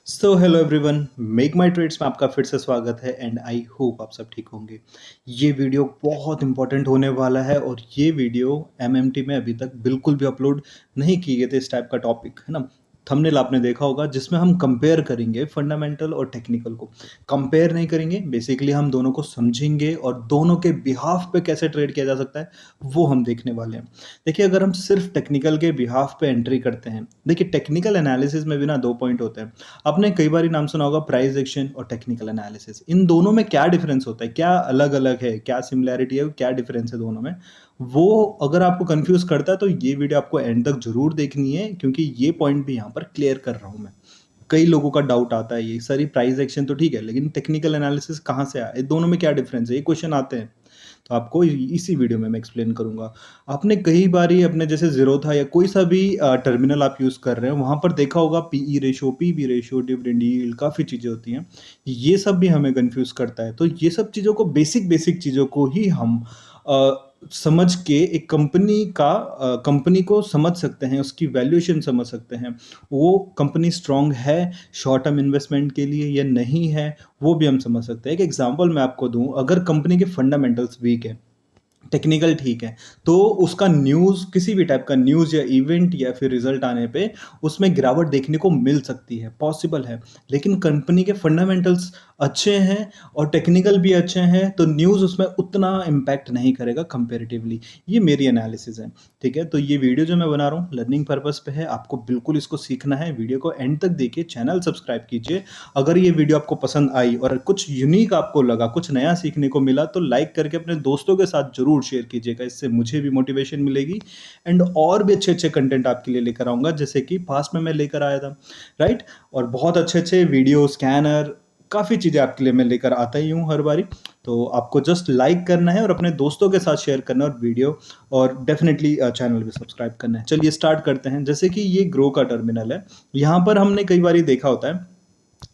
So hello everyone, make माई trades में आपका फिर से स्वागत है एंड आई होप आप सब ठीक होंगे। ये वीडियो बहुत इंपॉर्टेंट होने वाला है और ये वीडियो एमएमटी में अभी तक बिल्कुल भी अपलोड नहीं किए गए थे। इस टाइप का टॉपिक है ना, थंबनेल आपने देखा होगा, जिसमें हम कंपेयर करेंगे फंडामेंटल और टेक्निकल को। कंपेयर नहीं करेंगे, बेसिकली हम दोनों को समझेंगे और दोनों के बिहाफ पे कैसे ट्रेड किया जा सकता है वो हम देखने वाले हैं। देखिए, अगर हम सिर्फ टेक्निकल के बिहाफ पे एंट्री करते हैं, देखिए टेक्निकल एनालिसिस में भी ना दो पॉइंट होते हैं। आपने कई बार नाम सुना होगा प्राइस एक्शन और टेक्निकल एनालिसिस। इन दोनों में क्या डिफरेंस होता है, क्या अलग अलग है, क्या सिमिलैरिटी है, क्या डिफरेंस है दोनों में, वो अगर आपको कंफ्यूज करता है तो ये वीडियो आपको एंड तक जरूर देखनी है, क्योंकि ये पॉइंट भी यहाँ पर क्लियर कर रहा हूँ मैं। कई लोगों का डाउट आता है, ये सारी प्राइस एक्शन तो ठीक है लेकिन टेक्निकल एनालिसिस कहाँ से आया, दोनों में क्या डिफरेंस है, ये क्वेश्चन आते हैं। तो आपको इसी वीडियो में मैं एक्सप्लेन करूंगा। आपने कई बारी अपने जैसे जीरो था या कोई सा भी टर्मिनल आप यूज कर रहे हैं, वहां पर देखा होगा PE ratio, PB ratio, dividend yield, काफी चीजें होती हैं। ये सब भी हमें कंफ्यूज करता है। तो ये सब चीजों को, बेसिक बेसिक चीजों को ही हम समझ के एक कंपनी को समझ सकते हैं, उसकी वैल्यूएशन समझ सकते हैं। वो कंपनी स्ट्रांग है शॉर्ट टर्म इन्वेस्टमेंट के लिए या नहीं है, वो भी हम समझ सकते हैं। एक एग्जांपल मैं आपको दूं, अगर कंपनी के फंडामेंटल्स वीक है, टेक्निकल ठीक है, तो उसका न्यूज़, किसी भी टाइप का न्यूज़ या इवेंट या फिर रिजल्ट आने पे उसमें गिरावट देखने को मिल सकती है, पॉसिबल है। लेकिन कंपनी के फंडामेंटल्स अच्छे हैं और टेक्निकल भी अच्छे हैं, तो न्यूज़ उसमें उतना इम्पैक्ट नहीं करेगा कंपेरेटिवली। ये मेरी एनालिसिस है, ठीक है। तो ये वीडियो जो मैं बना रहा हूँ लर्निंग पर्पस पे है, आपको बिल्कुल इसको सीखना है। वीडियो को एंड तक देखिए, चैनल सब्सक्राइब कीजिए। अगर ये वीडियो आपको पसंद आई और कुछ यूनिक आपको लगा, कुछ नया सीखने को मिला, तो लाइक करके अपने दोस्तों के साथ जरूर शेयर कीजिएगा, इससे मुझे भी मोटिवेशन मिलेगी एंड और भी अच्छे अच्छे कंटेंट आपके लिए लेकर आऊँगा, जैसे कि पास्ट में मैं लेकर आया था, राइट। और बहुत अच्छे अच्छे वीडियो, स्कैनर, काफ़ी चीज़ें आपके लिए मैं लेकर आता ही हूँ हर बारी। तो आपको जस्ट लाइक करना है और अपने दोस्तों के साथ शेयर करना है, और वीडियो और डेफिनेटली चैनल भी सब्सक्राइब करना है। चलिए स्टार्ट करते हैं। जैसे कि ये ग्रो का टर्मिनल है, यहाँ पर हमने कई बार देखा होता है,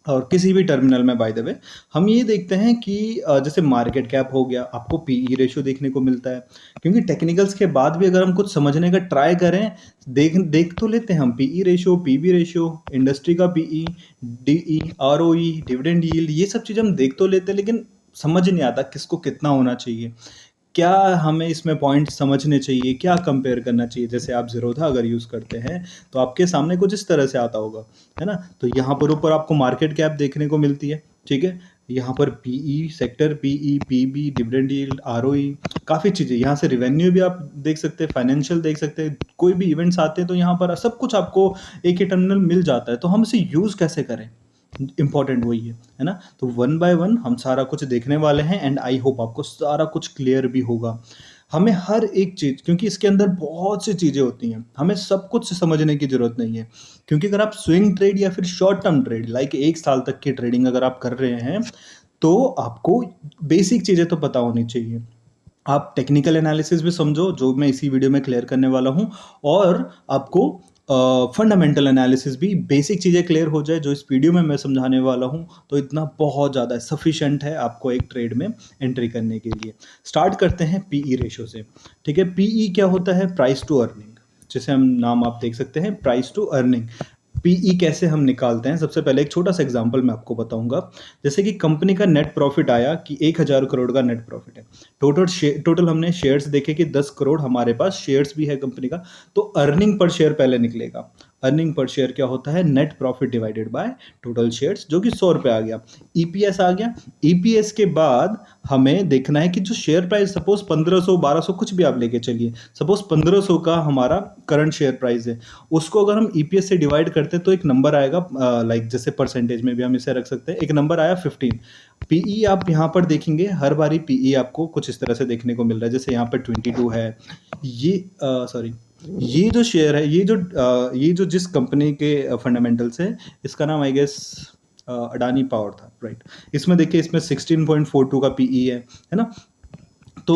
और किसी भी टर्मिनल में बाय द वे हम ये देखते हैं कि जैसे मार्केट कैप हो गया, आपको पीई रेशियो देखने को मिलता है। क्योंकि टेक्निकल्स के बाद भी अगर हम कुछ समझने का ट्राई करें, देख देख तो लेते हैं हम PE ratio, PB ratio, industry का PE, DE, ROE, dividend yield, ये सब चीज़ हम देख तो लेते हैं, लेकिन समझ नहीं आता किसको कितना होना चाहिए, क्या हमें इसमें पॉइंट समझने चाहिए, क्या कंपेयर करना चाहिए। जैसे आप ज़ीरोधा अगर यूज़ करते हैं तो आपके सामने कुछ इस तरह से आता होगा, है ना। तो यहाँ पर ऊपर आपको मार्केट कैप देखने को मिलती है, ठीक है। यहाँ पर PE, sector PE, PB, dividend yield, ROE, काफ़ी चीज़ें। यहाँ से रिवेन्यू भी आप देख सकते हैं, फाइनेंशियल देख सकते हैं, कोई भी इवेंट्स आते हैं तो यहाँ पर सब कुछ आपको एक ही टर्मिनल मिल जाता है। तो हम इसे यूज़ कैसे करें, इंपॉर्टेंट वही है ना। तो वन बाय वन हम सारा कुछ देखने वाले हैं एंड आई होप आपको सारा कुछ क्लियर भी होगा। हमें हर एक चीज़, क्योंकि इसके अंदर बहुत सी चीज़ें होती हैं, हमें सब कुछ समझने की ज़रूरत नहीं है। क्योंकि अगर आप स्विंग ट्रेड या फिर शॉर्ट टर्म ट्रेड, लाइक एक साल तक की ट्रेडिंग अगर आप कर रहे हैं, तो आपको बेसिक चीज़ें तो पता होनी चाहिए। आप टेक्निकल एनालिसिस भी समझो, जो मैं इसी वीडियो में क्लियर करने वाला हूँ, और आपको फंडामेंटल एनालिसिस भी, बेसिक चीज़ें क्लियर हो जाए जो इस वीडियो में मैं समझाने वाला हूँ, तो इतना बहुत ज़्यादा सफिशेंट है आपको एक ट्रेड में एंट्री करने के लिए। स्टार्ट करते हैं पीई रेशियो से, ठीक है। पीई क्या होता है, प्राइस टू अर्निंग, जैसे हम नाम आप देख सकते हैं, प्राइस टू अर्निंग। पीई कैसे हम निकालते हैं, सबसे पहले एक छोटा सा एग्जांपल मैं आपको बताऊंगा। जैसे कि कंपनी का नेट प्रॉफिट आया कि 1000 करोड़ का नेट प्रॉफिट है। टोटल हमने शेयर्स देखे कि 10 करोड़ हमारे पास शेयर्स भी है कंपनी का। तो अर्निंग पर शेयर पहले निकलेगा। अर्निंग पर शेयर क्या होता है, net profit divided by total shares, जो कि 100 रुपये आ गया। ईपीएस आ गया। ईपीएस के बाद हमें देखना है कि जो शेयर प्राइस, सपोज 1500, 1200, कुछ भी आप लेके चलिए, सपोज 1500 का हमारा करंट शेयर प्राइस है, उसको अगर हम ईपीएस से डिवाइड करते हैं तो एक नंबर आएगा, लाइक जैसे परसेंटेज में भी हम इसे रख सकते हैं, एक नंबर आया 15। पीई आप यहाँ पर देखेंगे, हर बारी पीई आपको कुछ इस तरह से देखने को मिल रहा है, जैसे यहाँ पर 22 है। ये सॉरी, ये जो शेयर है, ये जो जिस कंपनी के फंडामेंटल्स है, इसका नाम आई गेस अडानी पावर था, राइट। इसमें देखिए, इसमें 16.42 का पीई है ना। तो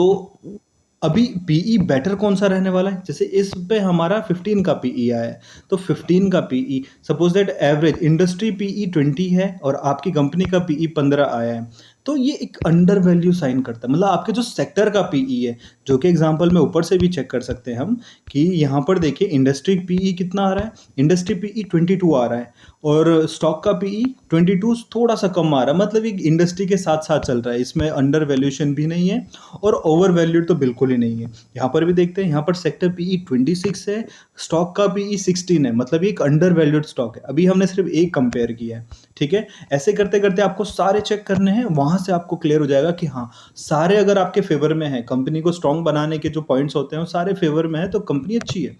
अभी पीई बेटर कौन सा रहने वाला है, जैसे इस पे हमारा 15 का पीई आया है, तो 15 का PE, suppose that average industry PE 20 है और आपकी कंपनी का पीई 15 आया है, तो ये एक अंडर वैल्यू साइन करता है। मतलब आपके जो सेक्टर का पीई है, जो कि एग्जांपल में ऊपर से भी चेक कर सकते हैं हम कि यहाँ पर देखिए इंडस्ट्री पीई कितना आ रहा है, इंडस्ट्री पीई 22 आ रहा है और स्टॉक का पीई 22 थोड़ा सा कम आ रहा है। मतलब एक इंडस्ट्री के साथ साथ चल रहा है, इसमें अंडर वैल्यूएशन भी नहीं है और ओवर वैल्यूड तो बिल्कुल ही नहीं है। यहाँ पर भी देखते हैं, यहाँ पर सेक्टर पीई 26 है, स्टॉक का पीई 16 है, मतलब ये एक अंडर वैल्यूड स्टॉक है। अभी हमने सिर्फ एक कंपेयर किया है, ठीक है। ऐसे करते करते आपको सारे चेक करने हैं, वहां से आपको क्लियर हो जाएगा कि हाँ, सारे अगर आपके फेवर में है, कंपनी को स्ट्रांग बनाने के जो पॉइंट्स होते हैं वो सारे फेवर में है, तो कंपनी अच्छी है।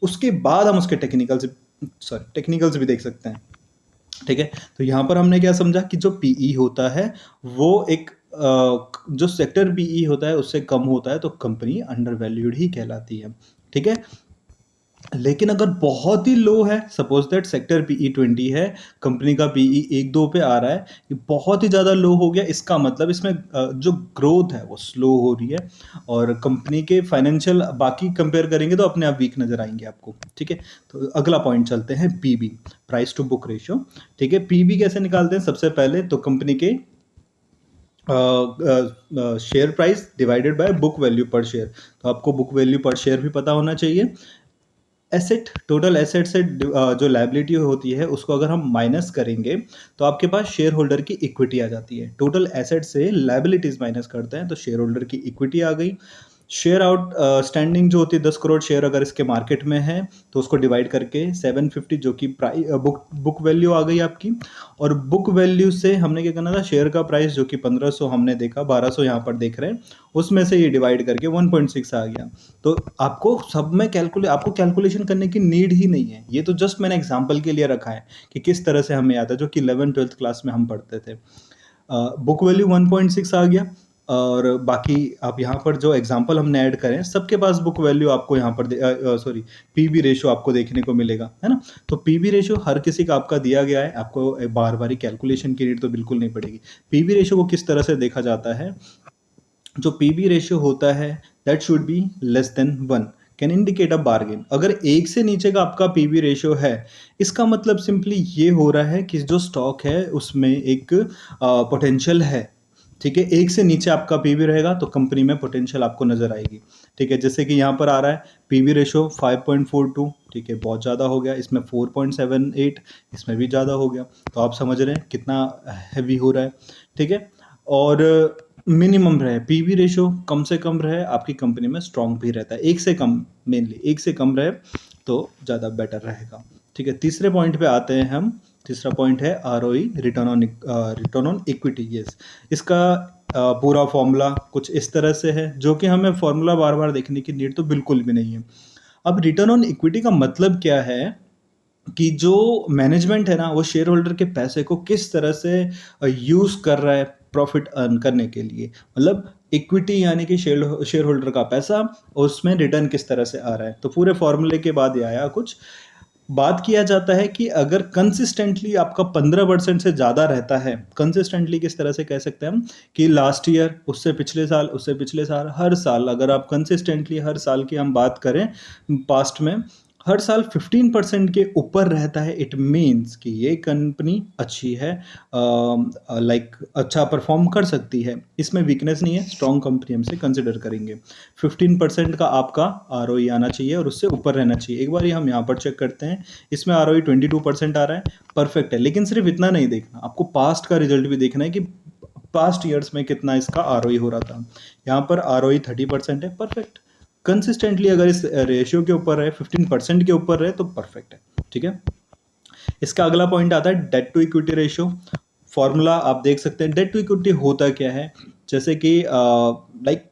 उसके बाद हम उसके टेक्निकल्स भी देख सकते हैं, ठीक है। तो यहाँ पर हमने क्या समझा कि जो पीई होता है वो एक जो सेक्टर पीई होता है उससे कम होता है, तो कंपनी अंडर वैल्यूड ही कहलाती है, ठीक है। लेकिन अगर बहुत ही लो है, सपोज दैट सेक्टर पीई 20 है, कंपनी का पीई 1-2 पे आ रहा है, ये बहुत ही ज़्यादा लो हो गया, इसका मतलब इसमें जो ग्रोथ है वो स्लो हो रही है और कंपनी के फाइनेंशियल बाकी कंपेयर करेंगे तो अपने आप वीक नजर आएंगे आपको, ठीक है। तो अगला पॉइंट चलते हैं, PB, price to book ratio, ठीक है। पीबी कैसे निकालते हैं? सबसे पहले तो कंपनी के share price divided by book value पर शेयर। तो आपको बुक वैल्यू पर शेयर भी पता होना चाहिए। एसेट, टोटल एसेट से जो लायबिलिटी होती है उसको अगर हम माइनस करेंगे तो आपके पास शेयर होल्डर की इक्विटी आ जाती है। टोटल एसेट से लायबिलिटीज माइनस करते हैं तो शेयर होल्डर की इक्विटी आ गई। शेयर आउट स्टैंडिंग जो होती है 10 करोड़ शेयर अगर इसके मार्केट में है तो उसको डिवाइड करके 750 जो कि बुक वैल्यू आ गई आपकी। और बुक वैल्यू से हमने क्या करना था, शेयर का प्राइस जो कि 1500 हमने देखा, 1200 यहाँ पर देख रहे हैं, उसमें से ये डिवाइड करके 1.6 आ गया। तो आपको सब में आपको कैलकुलेशन करने की नीड ही नहीं है, ये तो जस्ट मैंने एग्जाम्पल के लिए रखा है कि किस तरह से हमें आता है, जो कि 11th-12th क्लास में हम पढ़ते थे। बुक वैल्यू 1.6 आ गया और बाकी आप यहाँ पर जो एग्जांपल हमने ऐड करें सबके पास बुक वैल्यू आपको यहाँ पर सॉरी पीबी रेशियो आपको देखने को मिलेगा, है ना। तो पीबी रेशियो हर किसी का आपका दिया गया है, आपको बार बार कैलकुलेशन की नीड तो बिल्कुल नहीं पड़ेगी। पीबी रेशियो को किस तरह से देखा जाता है? जो पीबी रेशियो होता है that should be less than 1 can indicate a bargain. अगर एक से नीचे का आपका पीबी रेशियो है, इसका मतलब सिंपली ये हो रहा है कि जो स्टॉक है उसमें एक पोटेंशियल है, ठीक है। एक से नीचे आपका पीबी रहेगा तो कंपनी में पोटेंशियल आपको नजर आएगी, ठीक है। जैसे कि यहाँ पर आ रहा है पीबी रेशियो 5.42, ठीक है, बहुत ज़्यादा हो गया। इसमें 4.78, इसमें भी ज़्यादा हो गया। तो आप समझ रहे हैं कितना हैवी हो रहा है, ठीक है। और मिनिमम रहे पीबी रेशियो, कम से कम रहे, आपकी कंपनी में स्ट्रांग भी रहता है। एक से कम, मेनली एक से कम रहे तो ज़्यादा बेटर रहेगा, ठीक है। तीसरे पॉइंट पे आते हैं हम। तीसरा पॉइंट है ROE, return on equity. Yes, इसका पूरा फॉर्मूला कुछ इस तरह से है, जो कि हमें फॉर्मूला बार बार देखने की नीड तो बिल्कुल भी नहीं है। अब रिटर्न ऑन इक्विटी का मतलब क्या है कि जो मैनेजमेंट है ना, वो शेयर होल्डर के पैसे को किस तरह से यूज कर रहा है प्रॉफिट अर्न करने के लिए। मतलब इक्विटी यानी कि शेयर होल्डर का पैसा, और उसमें रिटर्न किस तरह से आ रहा है। तो पूरे फॉर्मूले के बाद ये आया कुछ। बात किया जाता है कि अगर कंसिस्टेंटली आपका 15% से ज़्यादा रहता है, कंसिस्टेंटली किस तरह से कह सकते हैं हम कि लास्ट ईयर, उससे पिछले साल, उससे पिछले साल, हर साल अगर आप कंसिस्टेंटली हर साल की हम बात करें पास्ट में, हर साल 15% के ऊपर रहता है, इट मीन्स कि ये कंपनी अच्छी है, लाइक अच्छा परफॉर्म कर सकती है, इसमें वीकनेस नहीं है, स्ट्रॉन्ग कंपनी हमसे कंसिडर करेंगे। 15% का आपका आरओई आना चाहिए और उससे ऊपर रहना चाहिए। एक बार ये हम यहाँ पर चेक करते हैं, इसमें आरओई 22% आ रहा है, परफेक्ट है। लेकिन सिर्फ इतना नहीं देखना, आपको पास्ट का रिजल्ट भी देखना है कि पास्ट ईयर्स में कितना इसका आरओई हो रहा था। यहाँ पर आरओई 30% है, परफेक्ट। कंसिस्टेंटली अगर इस रेशियो के ऊपर रहे, 15% के ऊपर रहे तो परफेक्ट है, ठीक है। इसका अगला पॉइंट आता है debt to equity ratio. Formula आप देख सकते हैं। डेट टू इक्विटी होता क्या है, जैसे कि लाइक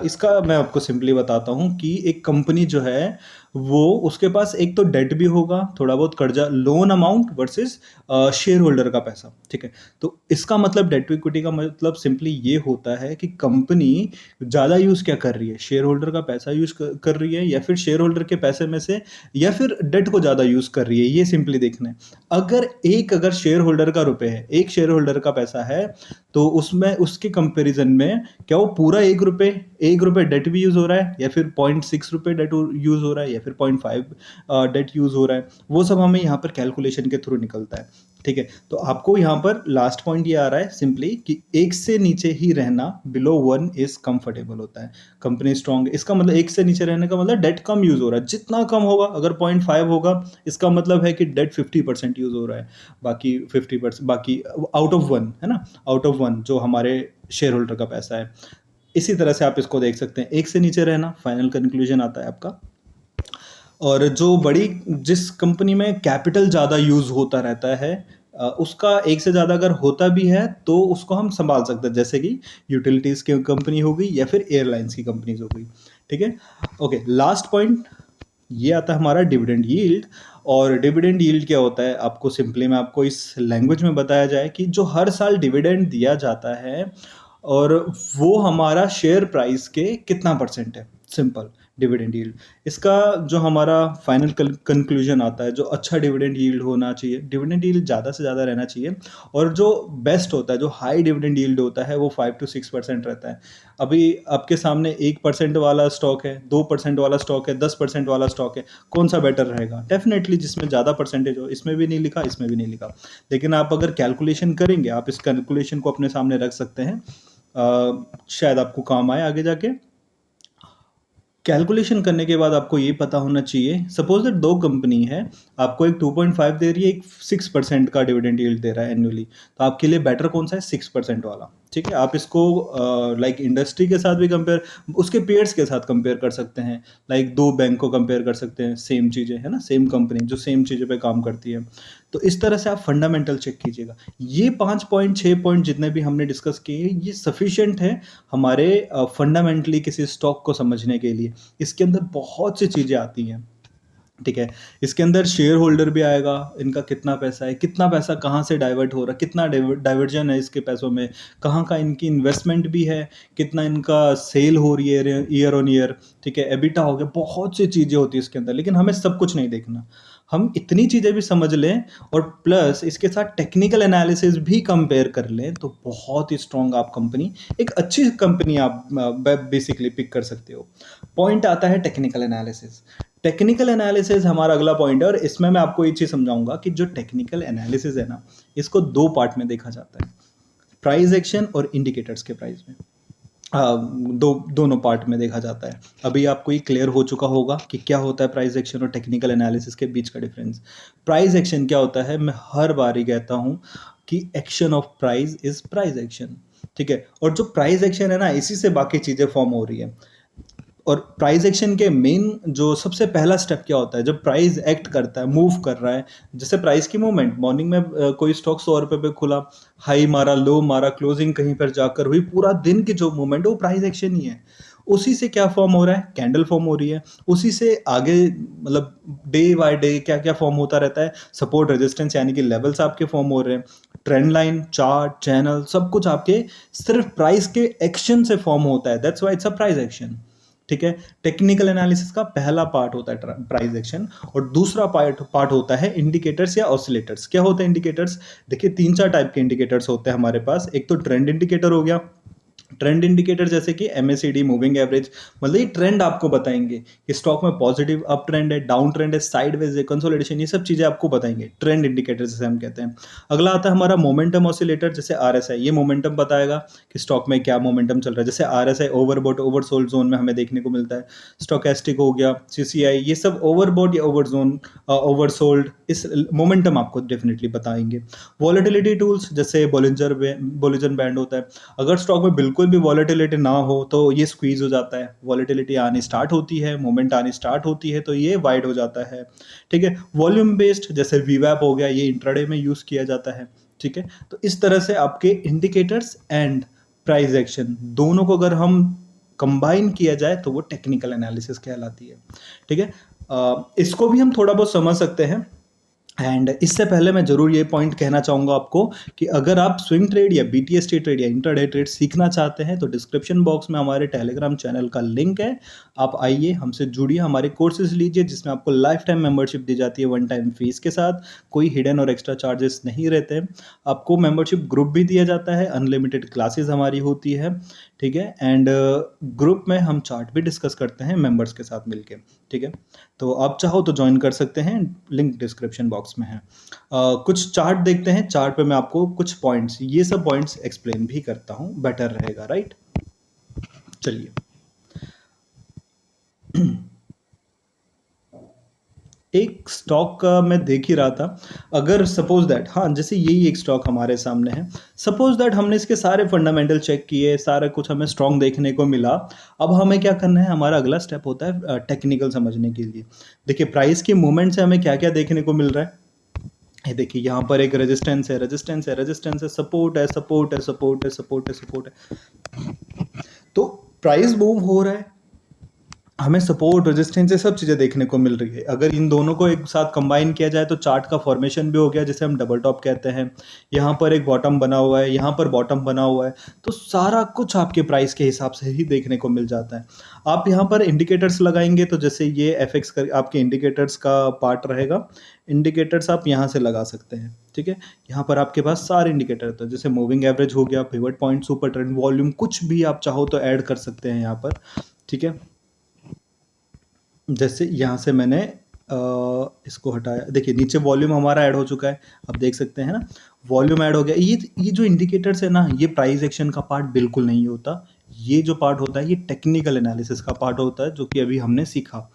इसका मैं आपको सिंपली बताता हूं कि एक कंपनी जो है वो, उसके पास एक तो डेट भी होगा, थोड़ा बहुत कर्जा, loan amount versus share holder का पैसा, ठीक है। तो इसका मतलब डेट टू इक्विटी का मतलब सिंपली ये होता है कि कंपनी ज़्यादा यूज़ क्या कर रही है, शेयर होल्डर का पैसा यूज़ कर रही है, या फिर शेयर होल्डर के पैसे में से, या फिर डेट को ज़्यादा यूज़ कर रही है, ये सिंपली देखना है। अगर शेयर होल्डर का रुपए है, एक शेयर होल्डर का पैसा है, तो उसमें उसके कंपेरिजन में क्या वो पूरा 1 रुपए डेट भी यूज हो रहा है, या फिर 0.6 रुपए डेट यूज हो रहा है, या या फिर 0.5 डेट यूज़ हो रहा है, वो सब हमें यहाँ पर कैलकुलेशन के थ्रू निकलता है, ठीक है। तो आपको यहाँ पर लास्ट पॉइंट ये आ रहा है सिंपली कि 1 से नीचे ही रहना, बिलो 1 इज़ कंफर्टेबल होता है। कंपनी स्ट्रॉन्ग, इसका मतलब 1 से नीचे रहने का मतलब डेट कम यूज़ हो रहा है, जितना कम होगा, अगर 0.5 होगा इसका मतलब है कि डेट 50% यूज़ हो रहा है, बाकी 50%, बाकी आउट ऑफ 1 है ना, आउट ऑफ 1 जो हमारे शेयर होल्डर का पैसा है। इसी तरह से आप इसको देख सकते हैं, 1 से नीचे रहना फाइनल कंक्लूजन आता है आपका। और जो बड़ी, जिस कंपनी में कैपिटल ज़्यादा यूज़ होता रहता है, उसका 1 से ज़्यादा अगर होता भी है तो उसको हम संभाल सकते हैं, जैसे कि यूटिलिटीज़ की कंपनी हो गई या फिर एयरलाइंस की कंपनीज हो गई, ठीक है। ओके, लास्ट पॉइंट ये आता है हमारा डिविडेंड यील्ड। और डिविडेंड यील्ड क्या होता है, आपको सिंपली में आपको इस लैंग्वेज में बताया जाए कि जो हर साल डिविडेंड दिया जाता है और वो हमारा शेयर प्राइस के कितना परसेंट है, सिंपल डिविडेंड यील्ड। इसका जो हमारा फाइनल कंक्लूजन आता है, जो अच्छा डिविडेंड यील्ड होना चाहिए, डिविडेंड यील्ड ज़्यादा से ज़्यादा रहना चाहिए, और जो बेस्ट होता है, जो हाई डिविडेंड यील्ड होता है, वो 5 to 6% रहता है। अभी आपके सामने 1% वाला स्टॉक है, 2% वाला स्टॉक है, 10% वाला स्टॉक है, कौन सा बेटर रहेगा? डेफिनेटली जिसमें ज़्यादा परसेंटेज हो। इसमें भी नहीं लिखा, इसमें भी नहीं लिखा, लेकिन आप अगर कैलकुलेशन करेंगे, आप इस कैलकुलेशन को अपने सामने रख सकते हैं, शायद आपको काम आए आगे जाके। कैलकुलेशन करने के बाद आपको ये पता होना चाहिए, सपोज दैट 2 कंपनी है, आपको एक 2.5 दे रही है, एक 6% का डिविडेंड यील्ड दे रहा है एनुअली, तो आपके लिए बेटर कौन सा है? 6% वाला, ठीक है। आप इसको लाइक इंडस्ट्री के साथ भी कंपेयर, उसके पेयर्स के साथ कंपेयर कर सकते हैं, लाइक 2 बैंक को कंपेयर कर सकते हैं, सेम चीज़ें है ना, सेम कंपनी जो सेम चीज़ों पे काम करती है। तो इस तरह से आप फंडामेंटल चेक कीजिएगा। ये 5 पॉइंट 6 पॉइंट जितने भी हमने डिस्कस किए, ये सफिशिएंट है हमारे फंडामेंटली किसी स्टॉक को समझने के लिए। इसके अंदर बहुत सी चीज़ें आती हैं, ठीक है। इसके अंदर शेयर होल्डर भी आएगा, इनका कितना पैसा है, कितना पैसा कहाँ से डाइवर्ट हो रहा है, कितना डाइवर्जन है इसके पैसों में, कहाँ का इनकी इन्वेस्टमेंट भी है, कितना इनका सेल हो रही है ईयर ऑन ईयर, ठीक है, एबिटा हो गया, बहुत सी चीज़ें होती है इसके अंदर, लेकिन हमें सब कुछ नहीं देखना। हम इतनी चीज़ें भी समझ लें और प्लस इसके साथ टेक्निकल एनालिसिस भी कंपेयर कर लें, तो बहुत ही स्ट्रॉन्ग आप कंपनी, एक अच्छी कंपनी आप बेसिकली पिक कर सकते हो। पॉइंट आता है टेक्निकल एनालिसिस। टेक्निकल एनालिसिस हमारा अगला पॉइंट है, और इसमें मैं आपको ये चीज़ समझाऊंगा कि जो टेक्निकल एनालिसिस है ना, इसको 2 पार्ट में देखा जाता है, प्राइस एक्शन और इंडिकेटर्स के प्राइस में। दोनों पार्ट में देखा जाता है। अभी आपको ये क्लियर हो चुका होगा कि क्या होता है प्राइस एक्शन और टेक्निकल एनालिसिस के बीच का डिफरेंस। प्राइस एक्शन क्या होता है, मैं हर बार ही कहता हूँ कि action of price is price action, ठीक है। और जो प्राइस एक्शन है ना, इसी से बाकी चीज़ें फॉर्म हो रही है। और प्राइस एक्शन के मेन जो सबसे पहला स्टेप क्या होता है, जब प्राइस एक्ट करता है, मूव कर रहा है, जैसे प्राइस की मूवमेंट, मॉर्निंग में कोई स्टॉक 100 रुपये पे खुला, हाई मारा, लो मारा, क्लोजिंग कहीं पर जाकर हुई, पूरा दिन की जो मूवमेंट है वो प्राइस एक्शन ही है। उसी से क्या फॉर्म हो रहा है, कैंडल फॉर्म हो रही है। उसी से आगे मतलब डे बाय डे क्या क्या फॉर्म होता रहता है, सपोर्ट रेजिस्टेंस यानी कि लेवल्स आपके फॉर्म हो रहे हैं, ट्रेंड लाइन, चार्ट, चैनल, सब कुछ आपके सिर्फ प्राइस के एक्शन से फॉर्म होता है। That's why it's a price action, ठीक है। टेक्निकल एनालिसिस का पहला पार्ट होता है प्राइस एक्शन, और दूसरा पार्ट होता है इंडिकेटर्स या ऑसिलेटर्स। क्या होते हैं इंडिकेटर्स? देखिए 3-4 टाइप के इंडिकेटर्स होते हैं हमारे पास। एक तो ट्रेंड इंडिकेटर हो गया। ट्रेंड इंडिकेटर जैसे कि MACD, मूविंग एवरेज, मतलब ये ट्रेंड आपको बताएंगे कि स्टॉक में पॉजिटिव अप ट्रेंड है, डाउन ट्रेंड है, साइडवेज है, कंसोलिडेशन, ये सब चीजें आपको बताएंगे, ट्रेंड इंडिकेटर जैसे हम कहते हैं। अगला आता है हमारा मोमेंटम ऑसिलेटर, जैसे RSI, ये मोमेंटम बताएगा कि स्टॉक में क्या मोमेंटम चल रहा है। जैसे RSI ओवरबॉट ओवरसोल्ड जोन में हमें देखने को मिलता है। स्टोकेस्टिक हो गया, CCI, ये सब ओवरबॉट या ओवरजोन, ओवरसोल्ड, इस मोमेंटम आपको डेफिनेटली बताएंगे। वॉलेटिलिटी टूल्स जैसे बोलिंजर बैंड होता है, अगर स्टॉक में बिल्कुल भी वॉलेटिलिटी ना हो तो ये स्क्वीज हो जाता है, वॉलेटिलिटी आनी स्टार्ट होती है, मोमेंट आनी स्टार्ट होती है तो ये वाइड हो जाता है, ठीक है। वॉल्यूम बेस्ड जैसे VWAP हो गया, ये इंट्राडे में यूज किया जाता है, ठीक है। तो इस तरह से आपके इंडिकेटर्स एंड प्राइस एक्शन दोनों को अगर हम कंबाइन किया जाए तो वो टेक्निकल एनालिसिस कहलाती है, ठीक है। इसको भी हम थोड़ा बहुत समझ सकते हैं। एंड इससे पहले मैं जरूर ये पॉइंट कहना चाहूँगा आपको कि अगर आप स्विंग ट्रेड या BTST ट्रेड या इंट्राडे ट्रेड सीखना चाहते हैं तो डिस्क्रिप्शन बॉक्स में हमारे टेलीग्राम चैनल का लिंक है, आप आइए, हमसे जुड़िए, हमारे कोर्सेज लीजिए, जिसमें आपको लाइफ टाइम मेंबरशिप दी जाती है 1 टाइम फीस के साथ, कोई हिडन और एक्स्ट्रा चार्जेस नहीं रहते हैं। आपको मेंबरशिप ग्रुप भी दिया जाता है, अनलिमिटेड क्लासेस हमारी होती है, ठीक है? एंड ग्रुप में हम चार्ट भी डिस्कस करते हैं मेंबर्स के साथ मिलके, ठीक है? तो आप चाहो तो जॉइन कर सकते हैं, लिंक डिस्क्रिप्शन बॉक्स में है। कुछ चार्ट देखते हैं, चार्ट पे मैं आपको कुछ पॉइंट्स, ये सब पॉइंट्स एक्सप्लेन भी करता हूँ, बेटर रहेगा, राइट? चलिए। एक स्टॉक का मैं देख ही रहा था, अगर सपोज दैट, हाँ, जैसे यही एक स्टॉक हमारे सामने है, सपोज दैट हमने इसके सारे फंडामेंटल चेक किए, सारा कुछ हमें स्ट्रॉन्ग देखने को मिला। अब हमें क्या करना है, हमारा अगला स्टेप होता है टेक्निकल समझने के लिए। देखिए प्राइस के मूवमेंट से हमें क्या क्या देखने को मिल रहा है। ये देखिए यहाँ पर एक रेजिस्टेंस है, रेजिस्टेंस है, रेजिस्टेंस है, सपोर्ट है, सपोर्ट है, सपोर्ट है, सपोर्ट है, सपोर्ट है। तो प्राइस मूव हो रहा है, हमें सपोर्ट, रेजिस्टेंस, ये सब चीज़ें देखने को मिल रही है। अगर इन दोनों को एक साथ कंबाइन किया जाए तो चार्ट का फॉर्मेशन भी हो गया, जिसे हम डबल टॉप कहते हैं। यहाँ पर एक बॉटम बना हुआ है, यहाँ पर बॉटम बना हुआ है, तो सारा कुछ आपके प्राइस के हिसाब से ही देखने को मिल जाता है। आप यहाँ पर इंडिकेटर्स लगाएंगे, तो जैसे ये एफएक्स कर आपके इंडिकेटर्स का पार्ट रहेगा। इंडिकेटर्स आप यहाँ से लगा सकते हैं, ठीक है? यहाँ पर आपके पास सारे इंडिकेटर होते हैं, जैसे मूविंग एवरेज हो गया, pivot point, super trend, volume, कुछ भी आप चाहो तो ऐड कर सकते हैं यहाँ पर, ठीक है? जैसे यहाँ से मैंने इसको हटाया, देखिए नीचे वॉल्यूम हमारा ऐड हो चुका है, आप देख सकते हैं ना, वॉल्यूम ऐड हो गया। ये जो इंडिकेटर्स है ना, ये प्राइस एक्शन का पार्ट बिल्कुल नहीं होता। ये जो पार्ट होता है, ये टेक्निकल एनालिसिस का पार्ट होता है, जो कि अभी हमने सीखा।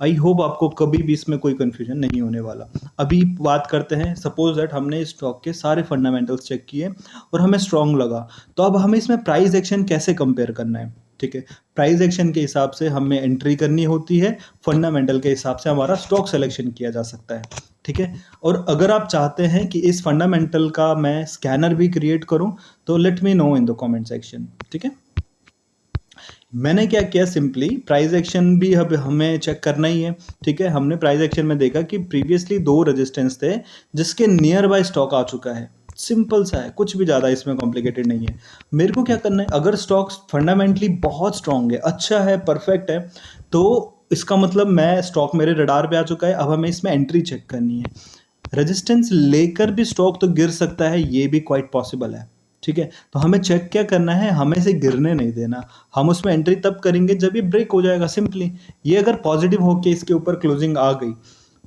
आई होप आपको कभी भी इसमें कोई कंफ्यूजन नहीं होने वाला। अभी बात करते हैं, सपोज दैट हमने इस स्टॉक के सारे फंडामेंटल्स चेक किए और हमें स्ट्रॉन्ग लगा, तो अब हमें इसमें प्राइस एक्शन कैसे कंपेयर करना है, ठीक है? प्राइस एक्शन के हिसाब से हमें एंट्री करनी होती है, फंडामेंटल के हिसाब से हमारा स्टॉक सिलेक्शन किया जा सकता है, ठीक है? और अगर आप चाहते हैं कि इस फंडामेंटल का मैं स्कैनर भी क्रिएट करूं, तो let me know in the comment section, ठीक है? मैंने क्या किया, सिंपली प्राइस एक्शन भी अब हमें चेक करना ही है, ठीक है? हमने प्राइस एक्शन में देखा कि प्रीवियसली 2 रेजिस्टेंस थे, जिसके नियर बाय स्टॉक आ चुका है। सिंपल सा है, कुछ भी ज़्यादा इसमें कॉम्प्लिकेटेड नहीं है। मेरे को क्या करना है, अगर स्टॉक फंडामेंटली बहुत स्ट्रांग है, अच्छा है, परफेक्ट है, तो इसका मतलब मैं स्टॉक मेरे रडार पे आ चुका है, अब हमें इसमें एंट्री चेक करनी है। रेजिस्टेंस लेकर भी स्टॉक तो गिर सकता है, ये भी क्वाइट पॉसिबल है, ठीक है? तो हमें चेक क्या करना है, हमें इसे गिरने नहीं देना। हम उसमें एंट्री तब करेंगे जब ये ब्रेक हो जाएगा, सिंपली। ये अगर पॉजिटिव होके इसके ऊपर क्लोजिंग आ गई,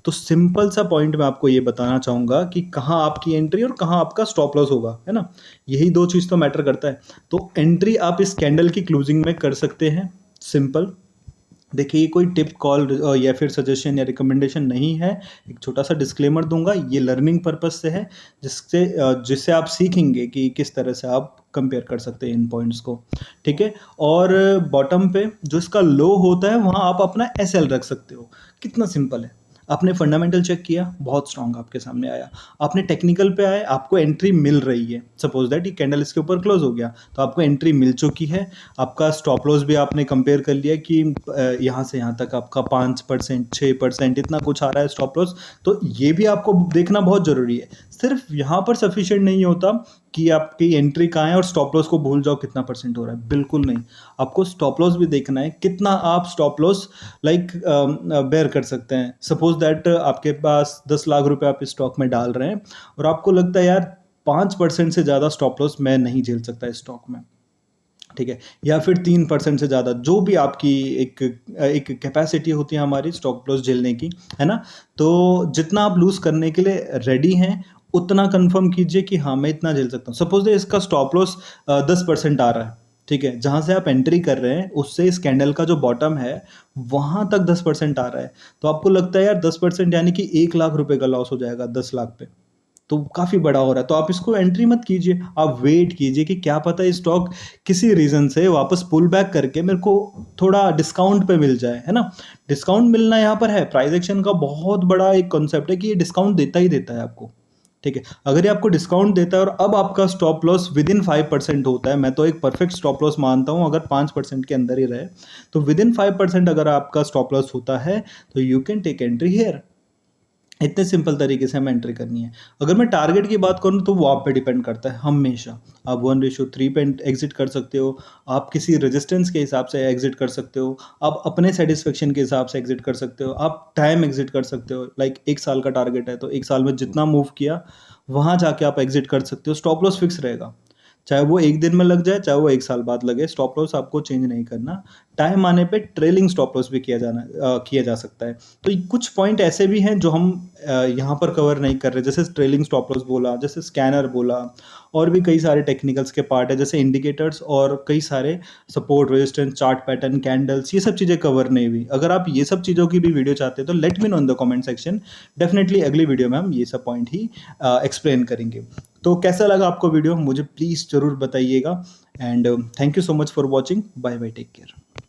तो सिंपल सा पॉइंट मैं आपको ये बताना चाहूँगा कि कहाँ आपकी एंट्री और कहाँ आपका स्टॉप लॉस होगा, है ना? यही 2 चीज़ तो मैटर करता है। तो एंट्री आप इस कैंडल की क्लोजिंग में कर सकते हैं, सिंपल। देखिए ये कोई टिप कॉल या फिर सजेशन या रिकमेंडेशन नहीं है, एक छोटा सा डिस्क्लेमर दूंगा, ये लर्निंग पर्पस से है, जिससे आप सीखेंगे कि किस तरह से आप कंपेयर कर सकते हैं इन पॉइंट्स को, ठीक है? और बॉटम पे जो इसका लो होता है, वहाँ आप अपना एस एल रख सकते हो। कितना सिंपल है। आपने फंडामेंटल चेक किया, बहुत स्ट्रांग आपके सामने आया, आपने टेक्निकल पे आए, आपको एंट्री मिल रही है, सपोज दैट ये कैंडल इसके ऊपर क्लोज हो गया, तो आपको एंट्री मिल चुकी है। आपका स्टॉप लॉस भी आपने कंपेयर कर लिया कि यहाँ से यहाँ तक आपका 5%, 6% इतना कुछ आ रहा है स्टॉप लॉस, तो ये भी आपको देखना बहुत ज़रूरी है। सिर्फ यहाँ पर सफिशिएंट नहीं होता कि आपकी एंट्री कहाँ है और स्टॉप लॉस को भूल जाओ कितना परसेंट हो रहा है, बिल्कुल नहीं। आपको स्टॉप लॉस भी देखना है, कितना आप स्टॉप लॉस बेयर कर सकते हैं। सपोज दैट आपके पास 10 लाख रुपए आप इस स्टॉक में डाल रहे हैं और आपको लगता है यार 5% से ज़्यादा स्टॉप लॉस मैं नहीं झेल सकता इस स्टॉक में, ठीक है? या फिर 3% से ज़्यादा, जो भी आपकी एक एक कैपेसिटी होती है हमारी स्टॉप लॉस झेलने की, है ना? तो जितना आप लूज़ करने के लिए रेडी हैं, उतना कंफर्म कीजिए कि हाँ, मैं इतना झेल सकता हूँ। सपोज इसका स्टॉप लॉस 10% आ रहा है, ठीक है? जहाँ से आप एंट्री कर रहे हैं, उससे इस कैंडल का जो बॉटम है, वहाँ तक 10% आ रहा है। तो आपको लगता है यार 10% यानी कि 1 लाख रुपए का लॉस हो जाएगा 10 लाख पे। तो काफ़ी बड़ा हो रहा है, तो आप इसको एंट्री मत कीजिए, आप वेट कीजिए कि क्या पता ये स्टॉक किसी रीज़न से वापस पुल बैक करके मेरे को थोड़ा डिस्काउंट पे मिल जाए, है ना? डिस्काउंट मिलना यहाँ पर है, प्राइस एक्शन का बहुत बड़ा एक कॉन्सेप्ट है कि ये डिस्काउंट देता ही देता है आपको, ठीक है? अगर ये आपको डिस्काउंट देता है और अब आपका स्टॉप लॉस विदिन 5% होता है, मैं तो एक परफेक्ट स्टॉप लॉस मानता हूँ अगर 5% के अंदर ही रहे, तो विदिन 5% अगर आपका स्टॉप लॉस होता है, तो you can take entry here. इतने सिंपल तरीके से हमें एंट्री करनी है। अगर मैं टारगेट की बात करूँ तो वो आप पे डिपेंड करता है हमेशा। आप 1:3 पे एग्जिट कर सकते हो, आप किसी रेजिस्टेंस के हिसाब से एग्जिट कर सकते हो, आप अपने सेटिस्फेक्शन के हिसाब से एग्जिट कर सकते हो, आप टाइम एग्जिट कर सकते हो। लाइक 1 साल का टारगेट है तो 1 साल में जितना मूव किया वहाँ जाके आप एग्जिट कर सकते हो, स्टॉप लॉस फिक्स रहेगा। चाहे वो 1 दिन में लग जाए, चाहे वो 1 साल बाद लगे, स्टॉप लॉस आपको चेंज नहीं करना। टाइम आने पे ट्रेलिंग स्टॉप लॉस भी किया जा सकता है। तो कुछ पॉइंट ऐसे भी हैं जो हम यहाँ पर कवर नहीं कर रहे, जैसे ट्रेलिंग स्टॉप लॉस बोला, जैसे स्कैनर बोला, और भी कई सारे टेक्निकल्स के पार्ट है, जैसे इंडिकेटर्स और कई सारे support, resistance, chart pattern, candles, ये सब चीज़ें कवर नहीं हुई। अगर आप ये सब चीज़ों की भी वीडियो चाहते हैं तो let me know in the comment section. Definitely अगली वीडियो में हम ये सब पॉइंट ही एक्सप्लेन करेंगे। तो कैसा लगा आपको वीडियो, मुझे प्लीज़ ज़रूर बताइएगा। And thank you so much for watching. Bye bye, take care.